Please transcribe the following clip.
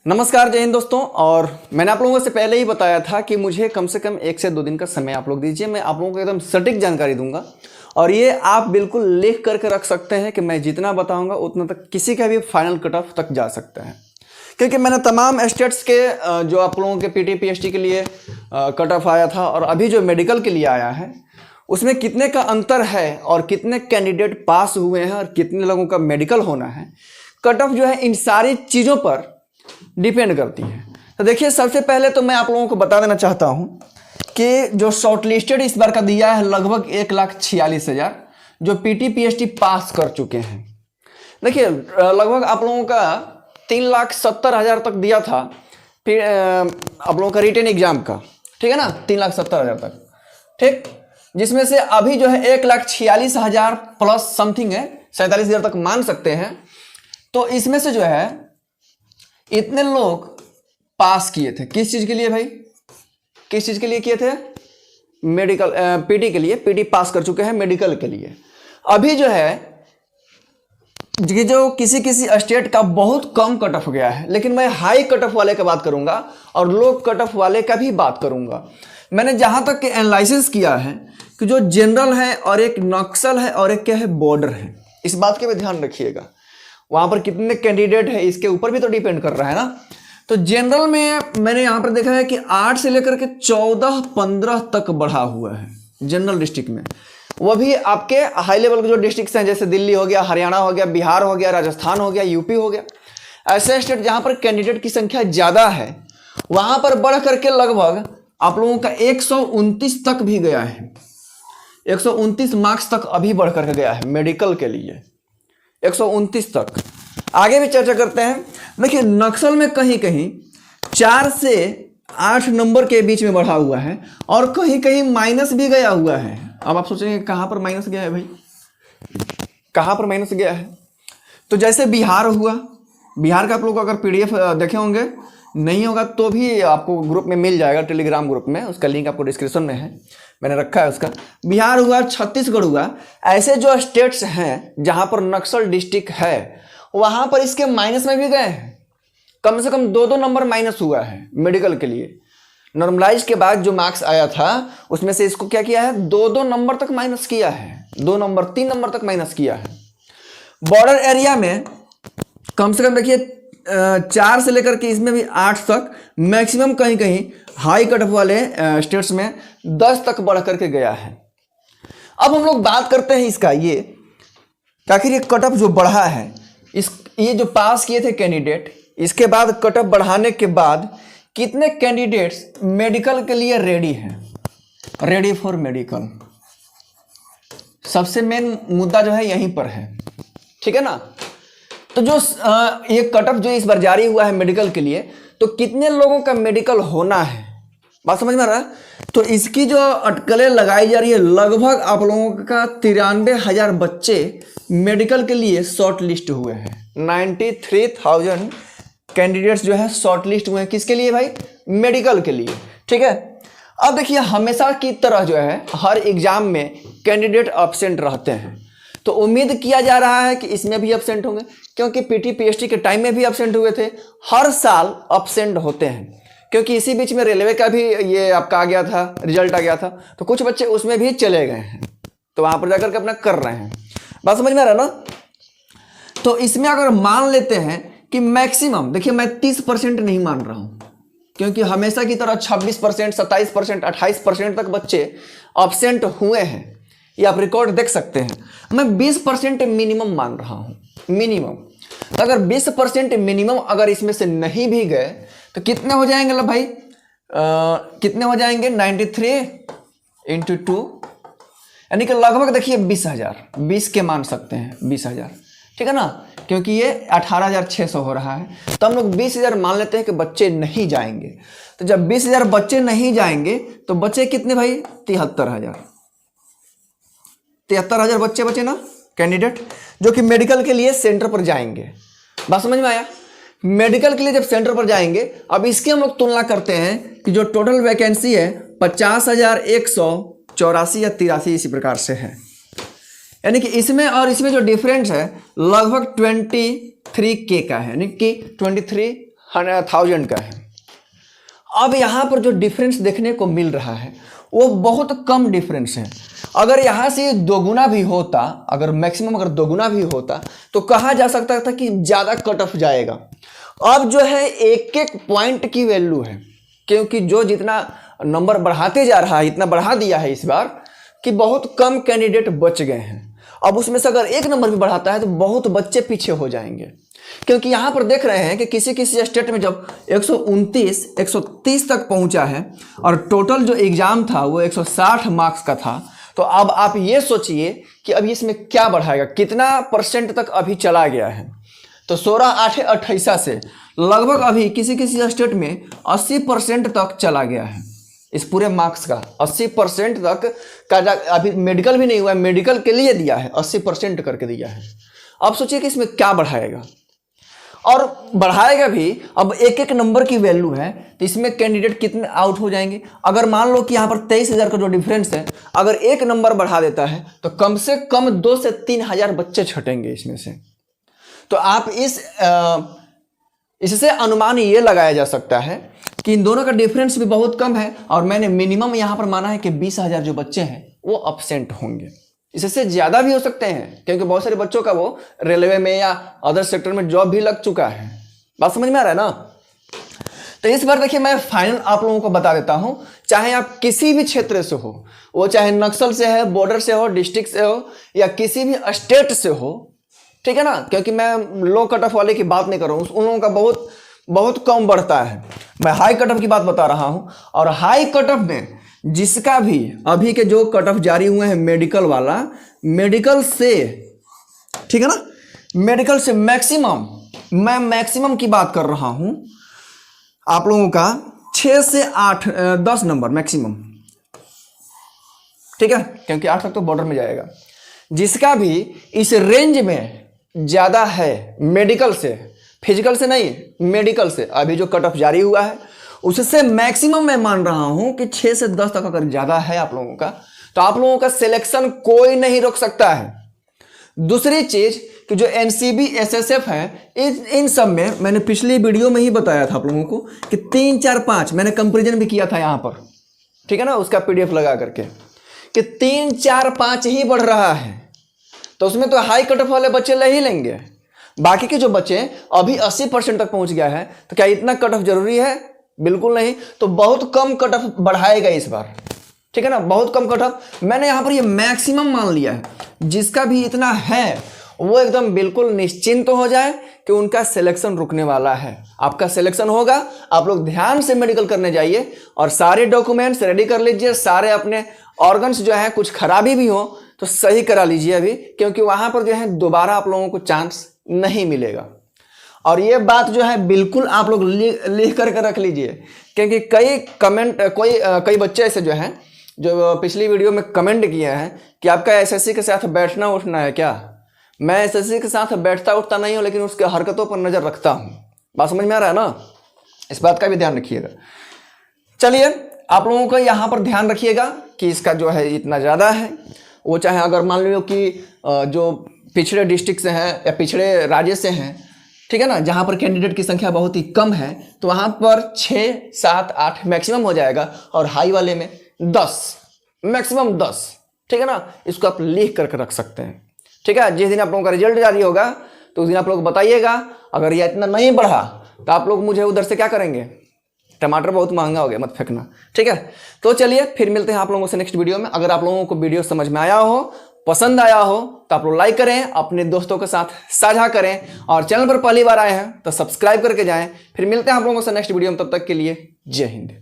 नमस्कार, जय हिंद दोस्तों। और मैंने आप लोगों से पहले ही बताया था कि मुझे कम से कम 1 से 2 दिन का समय आप लोग दीजिए, मैं आप लोगों को एकदम सटीक जानकारी दूंगा। और ये आप बिल्कुल लिख करके रख सकते हैं कि मैं जितना बताऊंगा उतना तक किसी का भी फाइनल कट ऑफ तक जा सकता है, क्योंकि मैंने तमाम स्टेट्स के जो आप लोगों के पीटी पीएचडी के लिए कट ऑफ आया था और अभी जो मेडिकल के लिए आया है उसमें कितने का अंतर है और कितने कैंडिडेट पास हुए हैं और कितने लोगों का मेडिकल होना है, कट ऑफ जो है इन सारी चीज़ों पर डिपेंड करती है। तो देखिए, सबसे पहले तो मैं आप लोगों को बता देना चाहता हूं कि जो शॉर्टलिस्टेड इस बार का दिया है लगभग 1,46,000 जो पीटी पीएचडी पास कर चुके हैं। देखिए, लगभग आप लोगों का 3,70,000 तक दिया था फिर आप लोगों का रिटन एग्जाम का, ठीक है ना, 3,70,000 तक, ठीक, जिसमें से अभी जो है 1,46,000 प्लस समथिंग है, 47,000 तक मान सकते हैं। तो इसमें से जो है इतने लोग पास किए थे किस चीज के लिए भाई, किस चीज के लिए किए थे? मेडिकल, पीटी के लिए, पीटी पास कर चुके हैं मेडिकल के लिए। अभी जो है जो किसी किसी स्टेट का बहुत कम कट ऑफ गया है, लेकिन मैं हाई कट ऑफ वाले का बात करूंगा और लो कट ऑफ वाले का भी बात करूंगा। मैंने जहां तक एनालिसिस किया है कि जो जनरल है और एक नक्सल है और एक क्या है, बॉर्डर है, इस बात के भी ध्यान रखिएगा। वहां पर कितने कैंडिडेट है इसके ऊपर भी तो डिपेंड कर रहा है ना। तो जनरल में मैंने यहां पर देखा है कि 8 से लेकर के 14-15 तक बढ़ा हुआ है जनरल डिस्ट्रिक्ट में। वो भी आपके हाई लेवल के जो डिस्ट्रिक्ट हैं, जैसे दिल्ली हो गया, हरियाणा हो गया, बिहार हो गया, राजस्थान हो गया, यूपी हो गया, ऐसे स्टेट जहां पर कैंडिडेट की संख्या ज्यादा है वहां पर बढ़ करके लगभग आप लोगों का 129 तक भी गया है। 129 मार्क्स तक अभी बढ़ करके गया है मेडिकल के लिए, 129 तक। आगे भी चर्चा करते हैं। देखिए, नक्सल में कहीं कहीं 4 से 8 नंबर के बीच में बढ़ा हुआ है और कहीं कहीं माइनस भी गया हुआ है। अब आप सोचेंगे कहां पर माइनस गया है भाई, कहां पर माइनस गया है? तो जैसे बिहार हुआ, बिहार का आप लोग अगर पीडीएफ देखे होंगे, नहीं होगा तो भी आपको ग्रुप में मिल जाएगा, टेलीग्राम ग्रुप में, उसका लिंक आपको डिस्क्रिप्शन में है, मैंने रखा है उसका। बिहार हुआ, छत्तीसगढ़ हुआ, ऐसे जो स्टेट्स हैं जहां पर नक्सल डिस्ट्रिक्ट है वहां पर इसके माइनस में भी गए हैं। कम से कम 2-2 नंबर माइनस हुआ है मेडिकल के लिए। नॉर्मलाइज के बाद जो मार्क्स आया था उसमें से इसको क्या किया है, 2-2 नंबर तक माइनस किया है, 2 नंबर 3 नंबर तक माइनस किया है। बॉर्डर एरिया में कम से कम देखिए 4 से लेकर के इसमें भी 8 तक, मैक्सिमम कहीं कहीं हाई कट ऑफ वाले स्टेट्स में 10 तक बढ़ करके गया है। अब हम लोग बात करते हैं इसका, ये आखिर ये कट ऑफ जो बढ़ा है, ये जो पास किए थे कैंडिडेट, इसके बाद कट ऑफ बढ़ाने के बाद कितने कैंडिडेट्स मेडिकल के लिए रेडी हैं, रेडी फॉर मेडिकल। सबसे मेन मुद्दा जो है यहीं पर है, ठीक है ना। तो जो ये कट ऑफ जो इस बार जारी हुआ है मेडिकल के लिए, तो कितने लोगों का मेडिकल होना है, बात समझ में आ रहा है? तो इसकी जो अटकलें लगाई जा रही है, लगभग आप लोगों का 93,000 बच्चे मेडिकल के लिए शॉर्ट लिस्ट हुए हैं। 93,000 कैंडिडेट्स जो है शॉर्ट लिस्ट हुए हैं, किसके लिए भाई? मेडिकल के लिए, ठीक है। अब देखिए, हमेशा की तरह जो है हर एग्जाम में कैंडिडेट एब्सेंट रहते हैं, तो उम्मीद किया जा रहा है कि इसमें भी एब्सेंट होंगे, क्योंकि पीटी पीएचडी के टाइम में भी एब्सेंट हुए थे, हर साल एब्सेंट होते हैं। क्योंकि इसी बीच में रेलवे का भी ये आपका आ गया था, रिजल्ट आ गया था, तो कुछ बच्चे उसमें भी चले गए हैं, तो वहां पर जाकर के अपना कर रहे हैं। बात समझ में आ रहा है ना? तो इसमें अगर मान लेते हैं कि मैक्सिमम, देखिए मैं 30% नहीं मान रहा हूं, क्योंकि हमेशा की तरह 26%, 27%, 28% तक बच्चे एब्सेंट हुए हैं, ये आप रिकॉर्ड देख सकते हैं। मैं 20% मिनिमम मान रहा हूं, मिनिमम। तो अगर 20% मिनिमम अगर इसमें से नहीं भी गए तो कितने हो जाएंगे लो भाई, कितने हो जाएंगे? 93 × 2, यानी कि लगभग देखिए 20,000, 20 के मान सकते हैं, 20,000, ठीक है ना, क्योंकि ये 18,600 हो रहा है। तो हम लोग 20,000 मान लेते हैं कि बच्चे नहीं जाएंगे। तो जब 20,000 बच्चे नहीं जाएंगे तो बच्चे कितने भाई? 73,000, 73,000 बच्चे बचे ना कैंडिडेट, जो कि मेडिकल के लिए सेंटर पर जाएंगे। बात समझ में आया? मेडिकल के लिए जब सेंटर पर जाएंगे, अब इसकी हम लोग तुलना करते हैं कि जो टोटल वैकेंसी है 50,184 या 83 इसी प्रकार से है, यानी कि इसमें और इसमें जो डिफरेंस है लगभग 23K का है, यानी कि 1000 का है। अब यहाँ पर जो डिफरेंस देखने को मिल रहा है वो बहुत कम डिफरेंस है। अगर यहाँ से दोगुना भी होता, अगर मैक्सिमम अगर दोगुना भी होता तो कहा जा सकता था कि ज़्यादा कट ऑफ जाएगा। अब जो है एक एक पॉइंट की वैल्यू है, क्योंकि जो जितना नंबर बढ़ाते जा रहा है इतना बढ़ा दिया है इस बार कि बहुत कम कैंडिडेट बच गए हैं। अब उसमें से अगर एक नंबर भी बढ़ाता है तो बहुत बच्चे पीछे हो जाएंगे, क्योंकि यहाँ पर देख रहे हैं कि किसी किसी स्टेट में जब 129, 130 तक पहुँचा है और टोटल जो एग्ज़ाम था वो 160 मार्क्स का था। तो अब आप ये सोचिए कि अभी इसमें क्या बढ़ाएगा, कितना परसेंट तक अभी चला गया है। तो 16/8 से लगभग अभी किसी किसी स्टेट में 80% तक चला गया है। इस पूरे मार्क्स का 80% तक का अभी मेडिकल भी नहीं हुआ है, मेडिकल के लिए दिया है 80% करके दिया है। अब सोचिए कि इसमें क्या बढ़ाएगा, और बढ़ाएगा भी। अब एक एक नंबर की वैल्यू है तो इसमें कैंडिडेट कितने आउट हो जाएंगे। अगर मान लो कि यहाँ पर 23,000 का जो डिफरेंस है, अगर एक नंबर बढ़ा देता है तो कम से कम 2 से 3,000 बच्चे छटेंगे इसमें से। तो आप इससे अनुमान ये लगाया जा सकता है कि इन दोनों का डिफरेंस भी बहुत कम है, और मैंने मिनिमम यहाँ पर माना है कि 20,000 जो बच्चे हैं वो अब्सेंट होंगे। इससे ज़्यादा भी हो सकते हैं, क्योंकि बहुत सारे बच्चों का वो रेलवे में या अदर सेक्टर में जॉब भी लग चुका है। बात समझ में आ रहा है ना। तो इस बार देखिए मैं फाइनल आप लोगों को बता देता हूँ, चाहे आप किसी भी क्षेत्र से हो, वो चाहे नक्सल से है, बॉर्डर से हो, डिस्ट्रिक्ट से हो, या किसी भी स्टेट से हो, ठीक है ना, क्योंकि मैं लो कट ऑफ वाले की बात नहीं कर रहा हूँ, उन लोगों का बहुत बहुत कम बढ़ता है। मैं हाई कट ऑफ की बात बता रहा हूँ। और हाई कट ऑफ में जिसका भी अभी के जो कट ऑफ जारी हुए हैं मेडिकल वाला, मेडिकल से, ठीक है ना, मेडिकल से मैक्सिमम, मैं मैक्सिमम की बात कर रहा हूं आप लोगों का 6 से 8 10 नंबर मैक्सिमम, ठीक है, क्योंकि 8 तक तो बॉर्डर में जाएगा। जिसका भी इस रेंज में ज़्यादा है मेडिकल से, फिजिकल से नहीं, मेडिकल से अभी जो कट ऑफ जारी हुआ है उससे मैक्सिमम मैं मान रहा हूं कि 6 से 10 तक अगर ज़्यादा है आप लोगों का, तो आप लोगों का सिलेक्शन कोई नहीं रोक सकता है। दूसरी चीज़ कि जो एनसीबी एसएसएफ है, इन सब में मैंने पिछली वीडियो में ही बताया था आप लोगों को कि 3 4 5 मैंने कंपेरिजन भी किया था यहाँ पर, ठीक है ना, उसका पीडीएफ लगा करके कि 3 4 5 ही बढ़ रहा है। तो उसमें तो हाई कट ऑफ वाले बच्चे ले ही लेंगे। बाकी के जो बच्चे अभी 80% तक पहुंच गया है, तो क्या इतना कट ऑफ जरूरी है? बिल्कुल नहीं। तो बहुत कम कट ऑफ बढ़ाएगा इस बार, ठीक है ना, बहुत कम कट ऑफ। मैंने यहाँ पर ये मैक्सिमम मान लिया है। जिसका भी इतना है वो एकदम बिल्कुल निश्चिंत हो जाए कि उनका सिलेक्शन रुकने वाला है। आपका सिलेक्शन होगा। आप लोग ध्यान से मेडिकल करने जाइए और सारे डॉक्यूमेंट्स रेडी कर लीजिए। सारे अपने ऑर्गन्स जो है कुछ खराबी भी हो तो सही करा लीजिए अभी, क्योंकि वहाँ पर जो है दोबारा आप लोगों को चांस नहीं मिलेगा। और ये बात जो है बिल्कुल आप लोग लिख करके रख लीजिए, क्योंकि कई बच्चे ऐसे जो हैं जो पिछली वीडियो में कमेंट किए हैं कि आपका एसएससी के साथ बैठना उठना है क्या। मैं एसएससी के साथ बैठता उठता नहीं हूँ, लेकिन उसके हरकतों पर नज़र रखता हूँ। बात समझ में आ रहा है ना, इस बात का भी ध्यान रखिएगा। चलिए आप लोगों का यहाँ पर ध्यान रखिएगा कि इसका जो है इतना ज़्यादा है। वो चाहे अगर मान लो कि जो पिछड़े डिस्ट्रिक्ट से हैं या पिछड़े राज्य से हैं, ठीक है ना, जहाँ पर कैंडिडेट की संख्या बहुत ही कम है, तो वहाँ पर 6 7 8 मैक्सिमम हो जाएगा, और हाई वाले में 10 मैक्सिमम 10, ठीक है ना। इसको आप लिख करके रख सकते हैं, ठीक है। जिस दिन आप लोगों का रिजल्ट जारी होगा तो उस दिन आप लोग बताइएगा। अगर ये इतना नहीं बढ़ा तो आप लोग मुझे उधर से क्या करेंगे, टमाटर बहुत महंगा हो गया मत फेंकना, ठीक है। तो चलिए फिर मिलते हैं आप लोगों से नेक्स्ट वीडियो में। अगर आप लोगों को वीडियो समझ में आया हो, पसंद आया हो, तो आप लोग लाइक करें, अपने दोस्तों के साथ साझा करें, और चैनल पर पहली बार आए हैं तो सब्सक्राइब करके जाएं। फिर मिलते हैं आप लोगों से नेक्स्ट वीडियो में, तब तक के लिए जय हिंद।